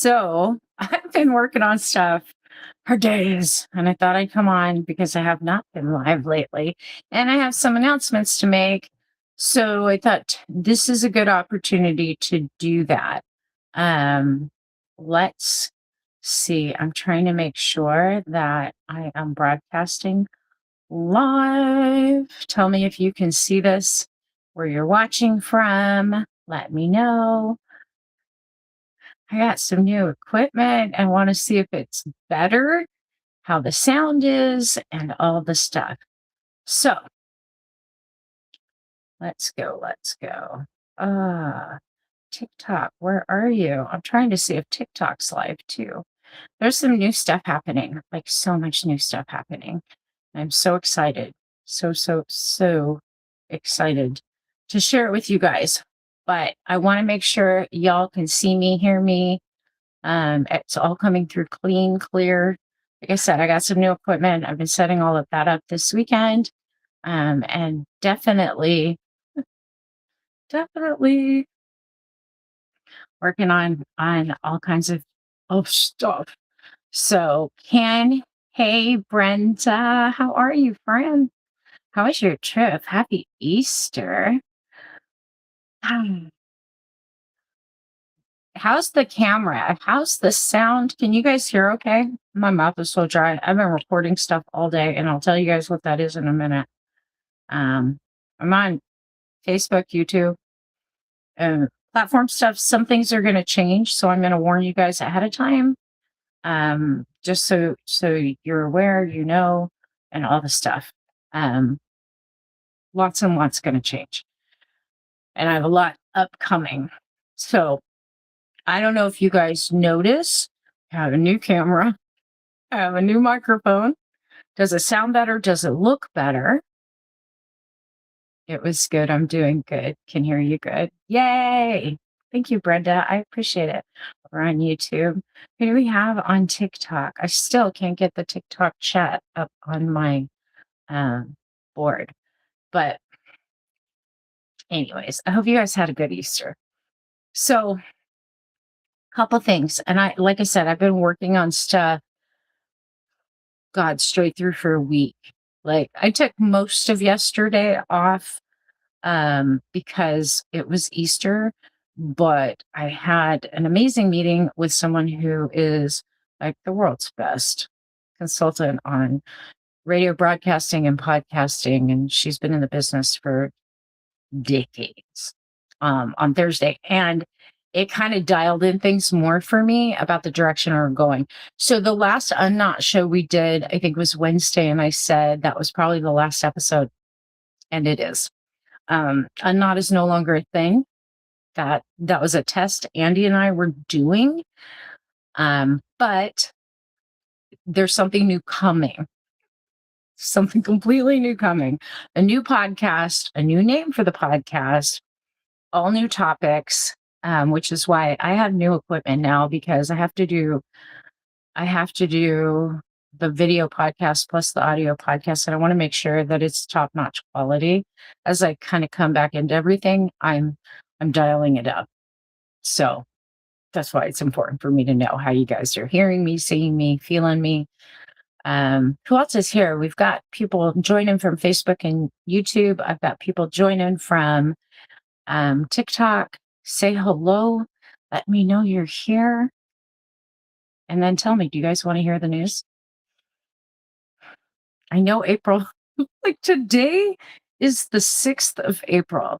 So I've been working on stuff for days, and I thought I'd come on because I have not been live lately, and I have some announcements to make. So I thought this is a good opportunity to do that. Um, let's see. I'm trying to make sure that I am broadcasting live. Tell me if you can see this, where you're watching from. Let me know. I got some new equipment and want to see if it's better, how the sound is, and all the stuff. So let's go. Let's go. TikTok, where are you? I'm trying to see if TikTok's live too. There's some new stuff happening, like so much new stuff happening. I'm so excited. So excited to share it with you guys. But I want to make sure y'all can see me, hear me. It's all coming through clean, clear. Like I said, I got some new equipment. I've been setting all of that up this weekend. And definitely working on all kinds of stuff. So hey Brenda, how are you, friend? How was your trip? Happy Easter. How's the camera? How's the sound? Can you guys hear okay? My mouth is so dry. I've been recording stuff all day, and I'll tell you guys what that is in a minute. I'm on Facebook, YouTube, and platform stuff. Some things are going to change, so I'm going to warn you guys ahead of time, just so you're aware, you know, and all the stuff. Lots and lots going to change, and I have a lot upcoming. So I don't know if you guys notice, I have a new camera. I have a new microphone. Does it sound better? Does it look better? It was good. I'm doing good. Can hear you good. Yay. Thank you, Brenda. I appreciate it. We're on YouTube. Who do we have on TikTok? I still can't get the TikTok chat up on my board. But anyways, I hope you guys had a good Easter. So couple things. And like I said, I've been working on stuff, God, straight through for a week. Like I took most of yesterday off because it was Easter, but I had an amazing meeting with someone who is like the world's best consultant on radio broadcasting and podcasting, and she's been in the business for decades, on Thursday. And it kind of dialed in things more for me about the direction we're going. So the last Unknot show we did, I think was Wednesday, and I said that was probably the last episode, and it is. Unknot is no longer a thing. That was a test Andy and I were doing. But there's something new coming. Something completely new coming. A new podcast, a new name for the podcast, all new topics, which is why I have new equipment now, because I have to do the video podcast plus the audio podcast, and I want to make sure that it's top-notch quality. As I kind of come back into everything, I'm dialing it up. So that's why it's important for me to know how you guys are hearing me, seeing me, feeling me. Who else is here? We've got people joining from Facebook and YouTube. I've got people joining from TikTok. Say hello. Let me know you're here. And then tell me, do you guys want to hear the news? I know April, like today is the 6th of April.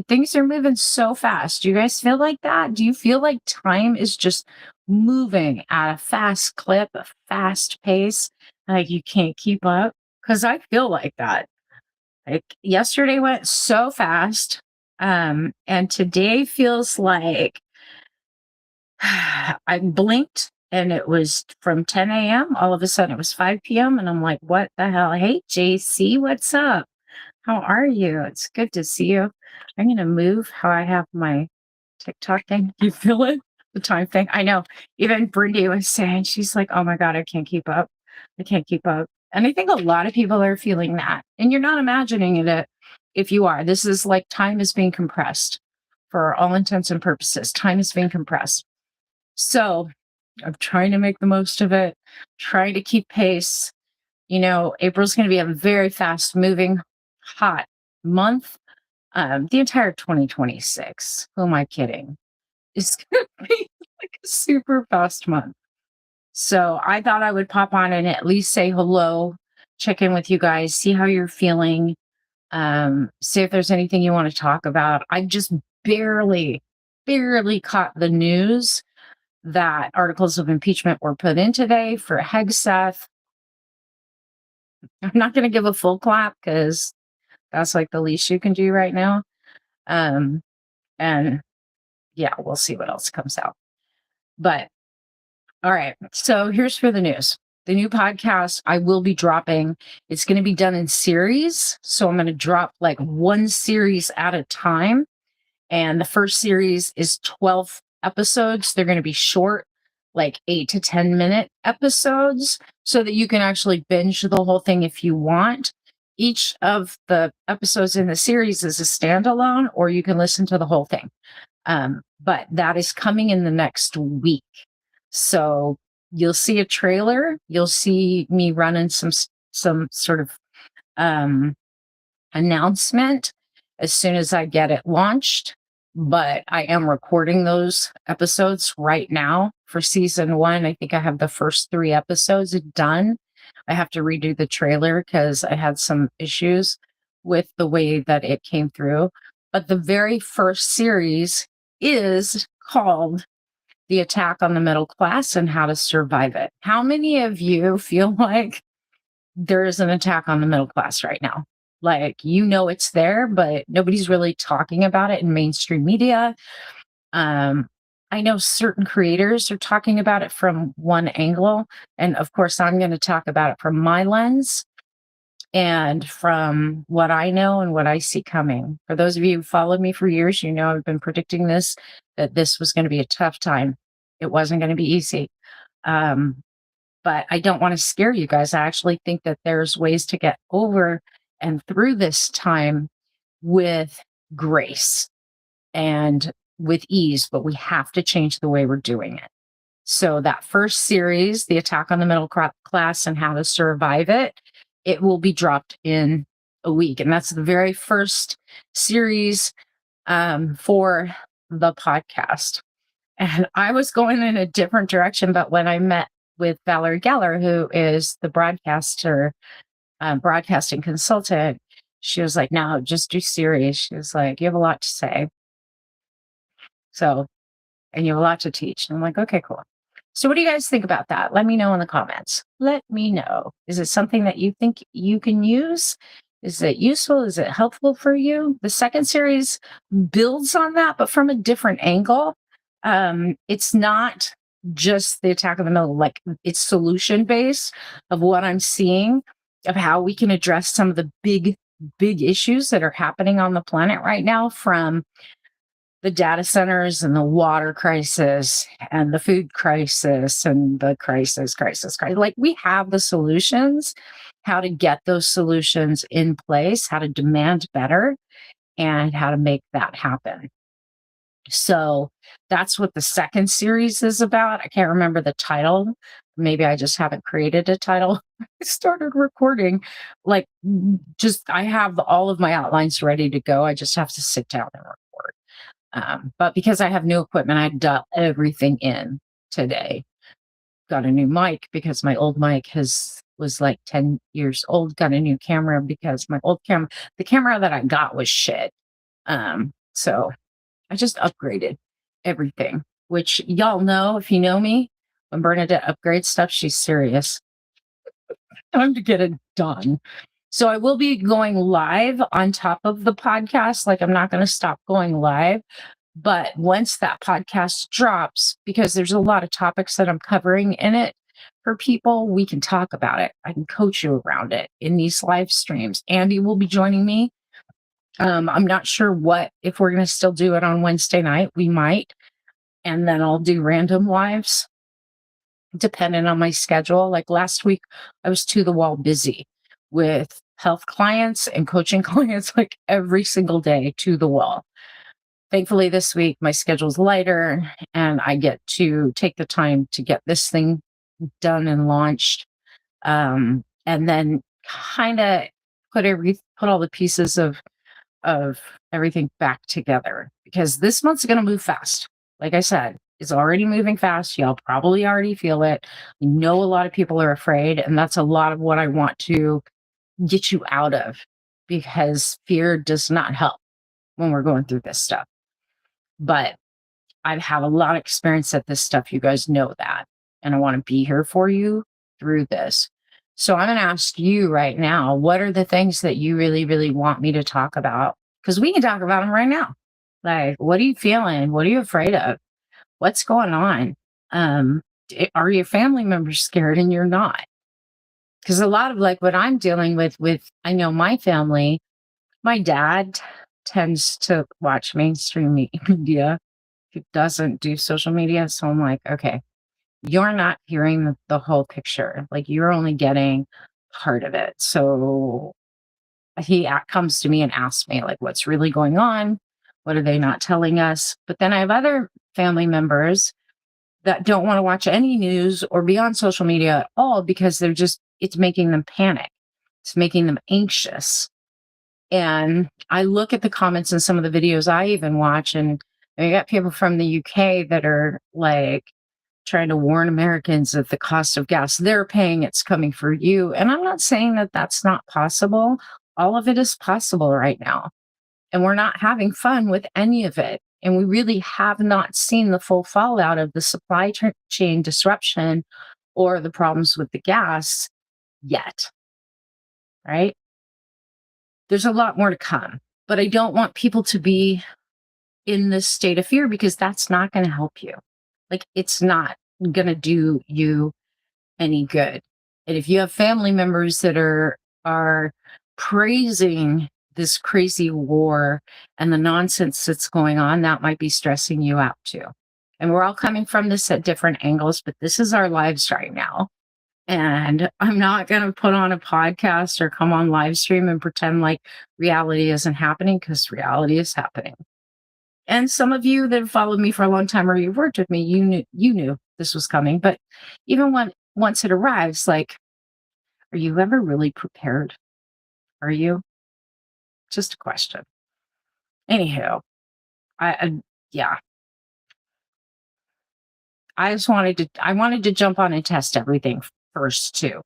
Things are moving so fast. Do you guys feel like that? Do you feel like time is just moving at a fast clip, a fast pace? Like you can't keep up? Because I feel like that. Like yesterday went so fast. And today feels like I blinked and it was from 10 a.m. All of a sudden it was 5 p.m. And I'm like, what the hell? Hey, JC, what's up? How are you? It's good to see you. I'm going to move how I have my TikTok thing. You feel it? The time thing? I know. Even Brindy was saying, she's like, oh my God, I can't keep up. I can't keep up. And I think a lot of people are feeling that. And you're not imagining it if you are. This is like time is being compressed for all intents and purposes. Time is being compressed. So I'm trying to make the most of it, trying to keep pace. April's going to be a very fast moving, hot month. The entire 2026, who am I kidding? It's going to be like a super fast month. So I thought I would pop on and at least say hello, check in with you guys, see how you're feeling, see if there's anything you want to talk about. I just barely, barely caught the news that articles of impeachment were put in today for Hegseth. I'm not going to give a full clap because that's like the least you can do right now. And yeah, we'll see what else comes out. But all right, so here's for the news. The new podcast I will be dropping, it's going to be done in series. So I'm going to drop like one series at a time. And the first series is 12 episodes. They're going to be short, like 8 to 10-minute episodes, so that you can actually binge the whole thing if you want. Each of the episodes in the series is a standalone, or you can listen to the whole thing. But that is coming in the next week. So you'll see a trailer. You'll see me running some sort of announcement as soon as I get it launched. But I am recording those episodes right now for season 1. I think I have the first 3 episodes done. I have to redo the trailer because I had some issues with the way that it came through. But the very first series is called The Attack on the Middle Class and How to Survive It. How many of you feel like there is an attack on the middle class right now? Like, it's there, but nobody's really talking about it in mainstream media. I know certain creators are talking about it from one angle. And of course, I'm going to talk about it from my lens and from what I know and what I see coming. For those of you who followed me for years, I've been predicting this, that this was going to be a tough time. It wasn't going to be easy. But I don't want to scare you guys. I actually think that there's ways to get over and through this time with grace and with ease, but we have to change the way we're doing it. So that first series, The Attack on the Middle Class and How to Survive It, it will be dropped in a week. And that's the very first series for the podcast. And I was going in a different direction, but when I met with Valerie Geller, who is the broadcasting consultant, she was like, no, just do series. She was like, you have a lot to say. So, and you have a lot to teach. And I'm like, okay, cool. So what do you guys think about that? Let me know in the comments. Let me know. Is it something that you think you can use? Is it useful? Is it helpful for you? The second series builds on that, but from a different angle. It's not just the attack of the middle, like it's solution based of what I'm seeing of how we can address some of the big issues that are happening on the planet right now, from the data centers and the water crisis and the food crisis and the crisis. Like, we have the solutions, how to get those solutions in place, how to demand better, and how to make that happen. So that's what the second series is about. I can't remember the title. Maybe I just haven't created a title. I started recording, I have all of my outlines ready to go. I just have to sit down and record. But because I have new equipment, I dialed everything in today. Got a new mic because my old mic was like 10 years old. Got a new camera because my old camera, the camera that I got was shit. So I just upgraded everything, which y'all know, if you know me, when Bernadette upgrades stuff, she's serious. Time to get it done. So I will be going live on top of the podcast. Like, I'm not going to stop going live. But once that podcast drops, because there's a lot of topics that I'm covering in it for people, we can talk about it. I can coach you around it in these live streams. Andy will be joining me. I'm not sure if we're going to still do it on Wednesday night. We might. And then I'll do random lives depending on my schedule. Like last week, I was to the wall busy with health clients and coaching clients, like every single day, to the wall. thankfully this week my schedule's lighter and I get to take the time to get this thing done and launched. And then kind of put all the pieces of everything back together because this month's going to move fast. Like I said, it's already moving fast. Y'all probably already feel it. I know a lot of people are afraid, and that's a lot of what I want to get you out of because fear does not help when we're going through this stuff. But I have a lot of experience at this stuff. You guys know that. And I want to be here for you through this. So I'm going to ask you right now, what are the things that you really, really want me to talk about? Because we can talk about them right now. Like, what are you feeling? What are you afraid of? What's going on? Are your family members scared and you're not? Because a lot of like what I'm dealing with, I know my family, my dad tends to watch mainstream media. He doesn't do social media. So I'm like, okay, you're not hearing the whole picture. Like you're only getting part of it. So he comes to me and asks me like, what's really going on? What are they not telling us? But then I have other family members that don't want to watch any news or be on social media at all because it's making them panic. It's making them anxious. And I look at the comments in some of the videos I even watch, and you got people from the UK that are like trying to warn Americans that the cost of gas they're paying, it's coming for you. And I'm not saying that that's not possible. All of it is possible right now. And we're not having fun with any of it. And we really have not seen the full fallout of the supply chain disruption or the problems with the gas yet. Right? There's a lot more to come, but I don't want people to be in this state of fear because that's not going to help you. Like it's not going to do you any good. And if you have family members that are praising this crazy war and the nonsense that's going on, that might be stressing you out too. And we're all coming from this at different angles, but this is our lives right now. And I'm not going to put on a podcast or come on live stream and pretend like reality isn't happening because reality is happening. And some of you that have followed me for a long time or you've worked with me, you knew this was coming. But even once it arrives, like, are you ever really prepared? Are you? Just a question. Anywho, yeah. I wanted to jump on and test everything first too,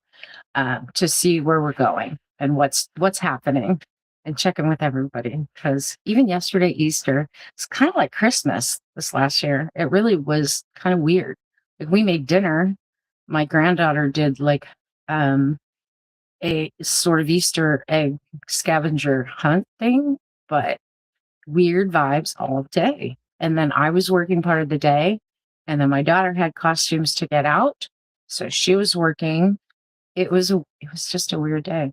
to see where we're going and what's happening and checking with everybody. Because even yesterday, Easter, it's kind of like Christmas this last year. It really was kind of weird. Like we made dinner. My granddaughter did like a sort of Easter egg scavenger hunt thing, but weird vibes all day. And then I was working part of the day. And then my daughter had costumes to get out. So she was working. It was just a weird day.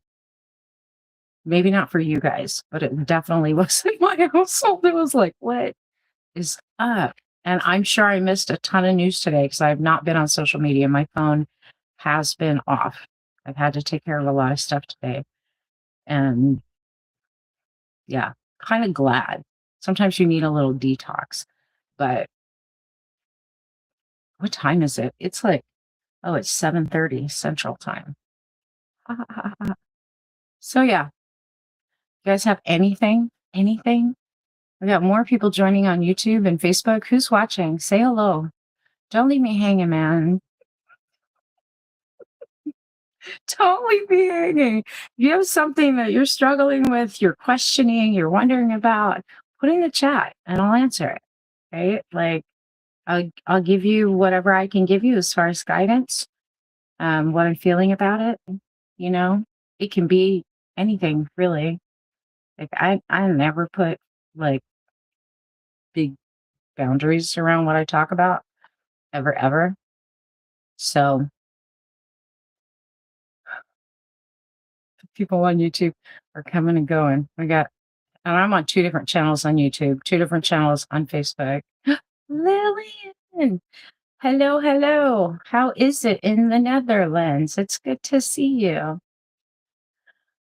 Maybe not for you guys, but it definitely was in my household. It was like, what is up? And I'm sure I missed a ton of news today because I have not been on social media. My phone has been off. I've had to take care of a lot of stuff today. And yeah, kind of glad. Sometimes you need a little detox. But what time is it? It's like, oh, it's 7:30 Central Time. So yeah, you guys have anything? Anything? We got more people joining on YouTube and Facebook. Who's watching? Say hello. Don't leave me hanging, man. Don't leave me hanging. If you have something that you're struggling with, you're questioning, you're wondering about, put in the chat and I'll answer it. Right? Like I'll give you whatever I can give you as far as guidance, what I'm feeling about it. You know, it can be anything really. Like I never put like big boundaries around what I talk about ever. So people on YouTube are coming and going. And I'm on 2 different channels on YouTube, 2 different channels on Facebook. Lillian, hello. How is it in the Netherlands? It's good to see you.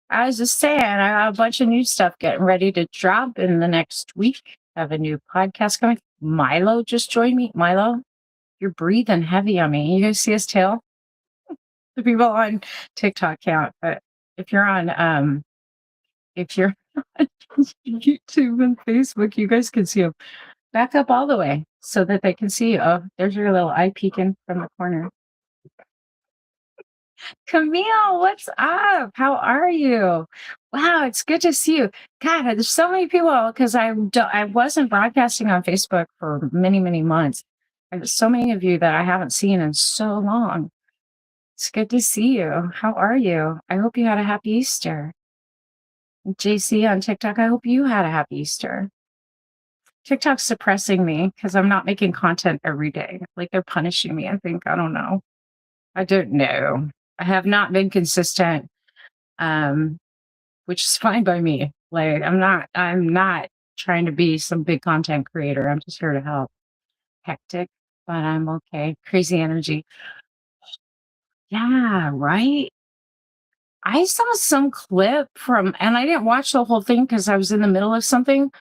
I was just saying, I got a bunch of new stuff getting ready to drop in the next week. have a new podcast coming. Milo just joined me. Milo, you're breathing heavy on me. You guys see his tail? The people on TikTok can't, but if you're on if you're on YouTube and Facebook, you guys can see him. Back up all the way so that they can see you. Oh, there's your little eye peeking from the corner. Camille, what's up? How are you? Wow, it's good to see you. God, there's so many people because I wasn't broadcasting on Facebook for many, many months. There's so many of you that I haven't seen in so long. It's good to see you. How are you? I hope you had a happy Easter. JC on TikTok, I hope you had a happy Easter. TikTok's suppressing me because I'm not making content every day. Like they're punishing me, I think. I don't know. I don't know. I have not been consistent, which is fine by me. Like I'm not trying to be some big content creator. I'm just here to help. Hectic, but I'm okay. Crazy energy. Yeah, right. I saw some clip from, and I didn't watch the whole thing because I was in the middle of something.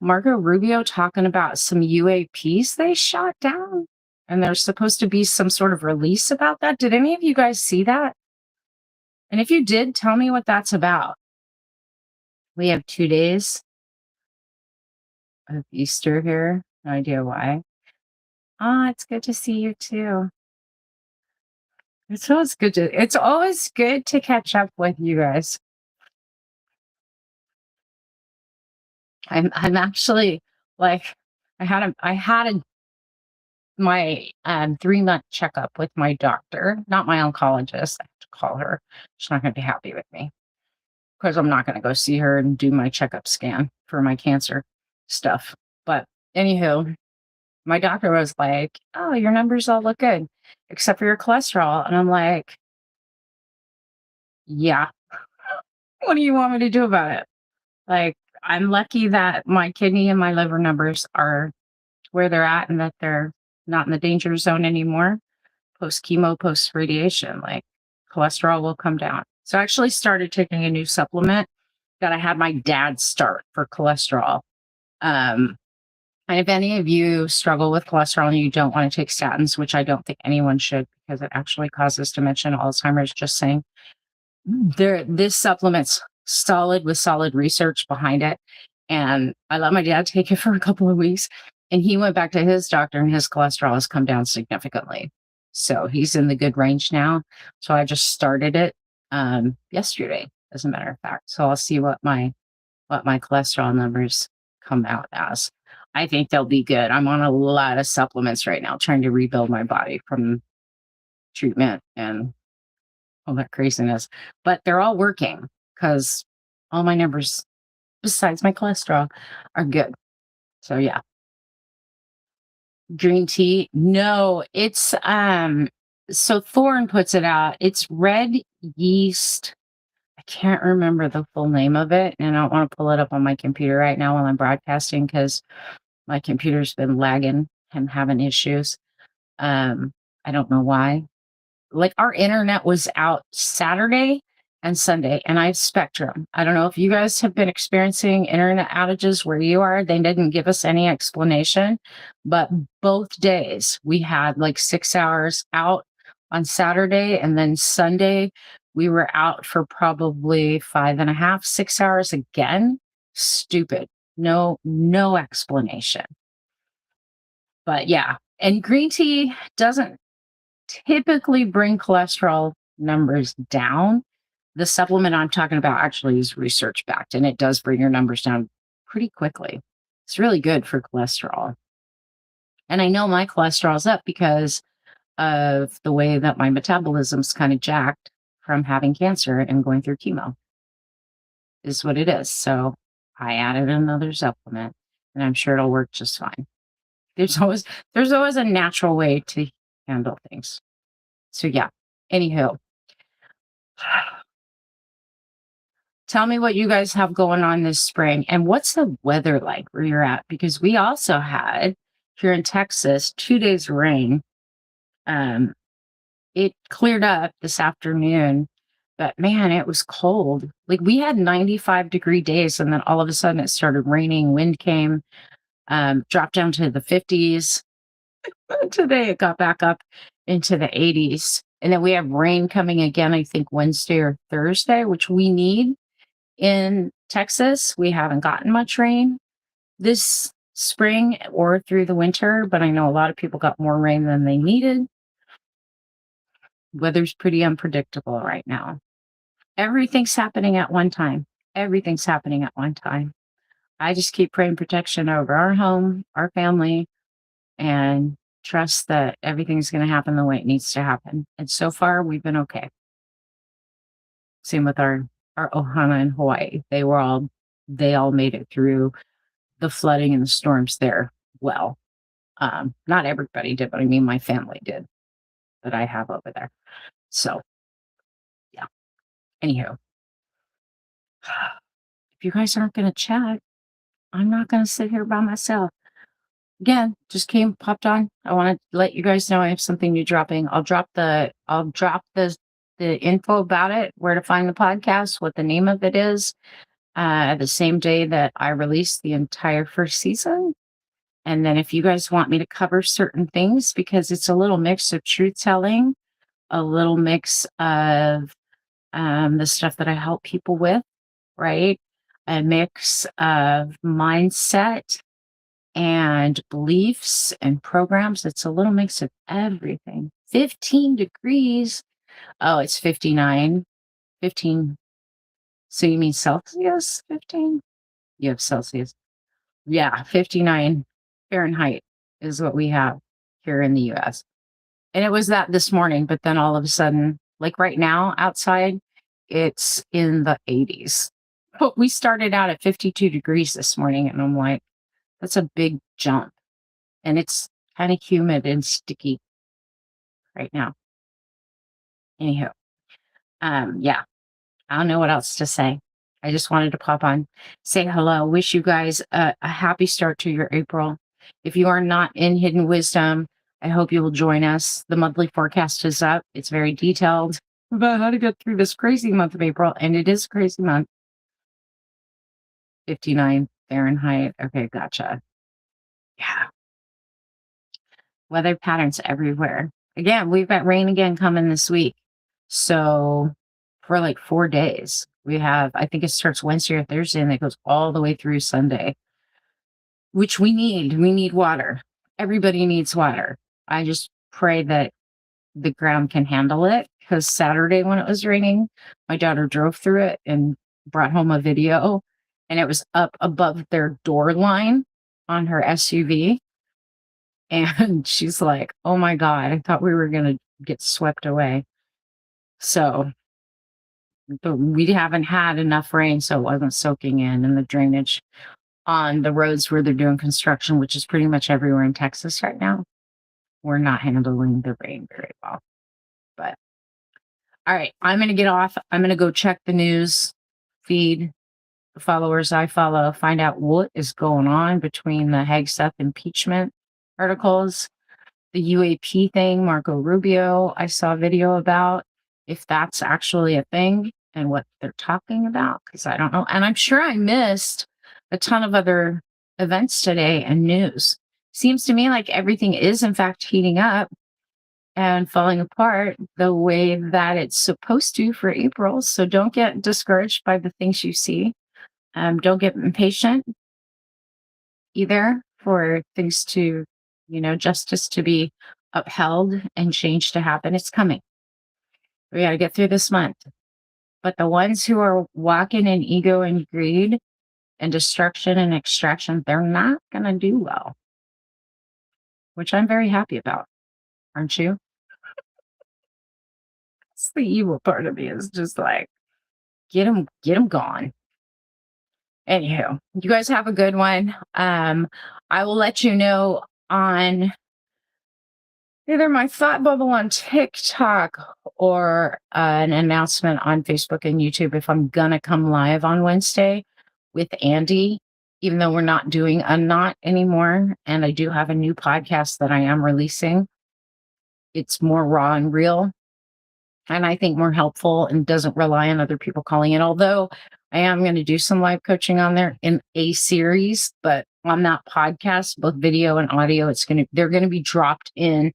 Marco Rubio talking about some UAPs they shot down, and there's supposed to be some sort of release about that. Did any of you guys see that? And if you did, tell me what that's about. We have 2 days of Easter here. No idea why. It's good to see you too. It's always good to catch up with you guys. I'm actually like I had my 3-month checkup with my doctor, not my oncologist. I have to call her. She's not going to be happy with me because I'm not going to go see her and do my checkup scan for my cancer stuff. But anywho, my doctor was like, "Oh, your numbers all look good, except for your cholesterol." And I'm like, "Yeah, what do you want me to do about it?" Like, I'm lucky that my kidney and my liver numbers are where they're at and that they're not in the danger zone anymore. Post chemo, post radiation, like cholesterol will come down. So I actually started taking a new supplement that I had my dad start for cholesterol. And if any of you struggle with cholesterol and you don't want to take statins, which I don't think anyone should because it actually causes dementia and Alzheimer's, just saying, this supplement's solid with solid research behind it. And I let my dad take it for a couple of weeks. And he went back to his doctor and his cholesterol has come down significantly. So he's in the good range now. So I just started it yesterday, as a matter of fact. So I'll see what my cholesterol numbers come out as. I think they'll be good. I'm on a lot of supplements right now, trying to rebuild my body from treatment and all that craziness. But they're all working because all my numbers, besides my cholesterol, are good. So yeah. Green tea. No, it's so Thorne puts it out. It's red yeast. I can't remember the full name of it, and I don't want to pull it up on my computer right now while I'm broadcasting because my computer's been lagging and having issues. I don't know why. Like our internet was out Saturday and Sunday, and I have Spectrum. I don't know if you guys have been experiencing internet outages where you are. They didn't give us any explanation, but both days we had like 6 hours out on Saturday, and then Sunday we were out for probably 5.5, 6 hours again. Stupid. No explanation. But yeah, and green tea doesn't typically bring cholesterol numbers down. The supplement I'm talking about actually is research backed and it does bring your numbers down pretty quickly. It's really good for cholesterol. And I know my cholesterol's up because of the way that my metabolism's kind of jacked from having cancer and going through chemo, is what it is. So I added another supplement and I'm sure it'll work just fine. There's always a natural way to handle things. So yeah, anywho, tell me what you guys have going on this spring and what's the weather like where you're at? Because we also had here in Texas 2 days of rain. It cleared up this afternoon, but man, it was cold. Like we had 95-degree days and then all of a sudden it started raining, wind came. dropped down to the 50s. Today it got back up into the 80s. And then we have rain coming again, I think Wednesday or Thursday, which we need in Texas. We haven't gotten much rain this spring or through the winter, but I know a lot of people got more rain than they needed. Weather's pretty unpredictable right now. Everything's happening at one time. Everything's happening at one time. I just keep praying protection over our home, our family, and trust that everything's going to happen the way it needs to happen. And so far, we've been okay. Same with our Ohana in Hawaii. They all made it through the flooding and the storms there well. Not everybody did, but I mean my family did that I have over there. So yeah. Anywho, if you guys aren't going to chat, I'm not going to sit here by myself. Again, just popped on. I want to let you guys know I have something new dropping. I'll drop the info about it, where to find the podcast, what the name of it is, the same day that I release the entire first season. And then if you guys want me to cover certain things, because it's a little mix of truth telling, a little mix of the stuff that I help people with, right? A mix of mindset and beliefs and programs. It's a little mix of everything. 15 degrees. Oh, it's 59. 15. So you mean Celsius? 15? You have Celsius. Yeah, 59 Fahrenheit is what we have here in the US. And it was that this morning, but then all of a sudden, like right now outside, it's in the 80s. But we started out at 52 degrees this morning, and I'm like, that's a big jump. And it's kind of humid and sticky right now. Anyhow, yeah, I don't know what else to say. I just wanted to pop on, say hello, wish you guys a happy start to your April. If you are not in Hidden Wisdom, I hope you will join us. The monthly forecast is up. It's very detailed about how to get through this crazy month of April. And it is a crazy month. 59 Fahrenheit. Okay, gotcha. Yeah. Weather patterns everywhere. Again, we've got rain again coming this week. So for like 4 days, we have, I think it starts Wednesday or Thursday and it goes all the way through Sunday, which we need. We need water. Everybody needs water. I just pray that the ground can handle it, because Saturday when it was raining, my daughter drove through it and brought home a video, and it was up above their door line on her SUV. And she's like, oh my God, I thought we were going to get swept away. So, but we haven't had enough rain, so it wasn't soaking in, and the drainage on the roads where they're doing construction, which is pretty much everywhere in Texas right now, we're not handling the rain very well. But all right, I'm going to get off. I'm going to go check the news feed, the followers I follow, find out what is going on between the Hegseth impeachment articles, the UAP thing, Marco Rubio, I saw a video about, if that's actually a thing and what they're talking about, because I don't know. And I'm sure I missed a ton of other events today and news. Seems to me like everything is, in fact, heating up and falling apart the way that it's supposed to for April. So don't get discouraged by the things you see. Don't get impatient either for things to, justice to be upheld and change to happen. It's coming. We got to get through this month. But the ones who are walking in ego and greed and destruction and extraction, they're not going to do well, which I'm very happy about. Aren't you? It's the evil part of me, is just like, get them gone. Anywho, you guys have a good one. I will let you know on either my thought bubble on TikTok or an announcement on Facebook and YouTube if I'm gonna come live on Wednesday with Andy, even though we're not doing a knot anymore. And I do have a new podcast that I am releasing. It's more raw and real, and I think more helpful, and doesn't rely on other people calling in. Although I am going to do some live coaching on there in a series, but on that podcast, both video and audio. They're going to be dropped in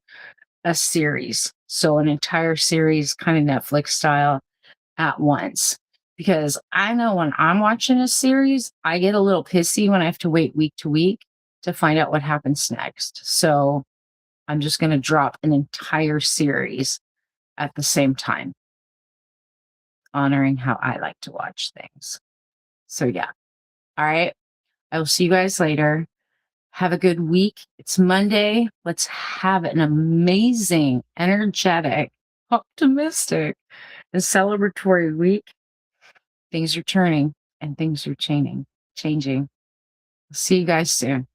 a series. So an entire series, kind of Netflix style at once. Because I know when I'm watching a series, I get a little pissy when I have to wait week to week to find out what happens next. So I'm just going to drop an entire series at the same time, honoring how I like to watch things. So, yeah. All right. I will see you guys later. Have a good week. It's Monday. Let's have an amazing, energetic, optimistic, and celebratory week. Things are turning and things are changing. See you guys soon.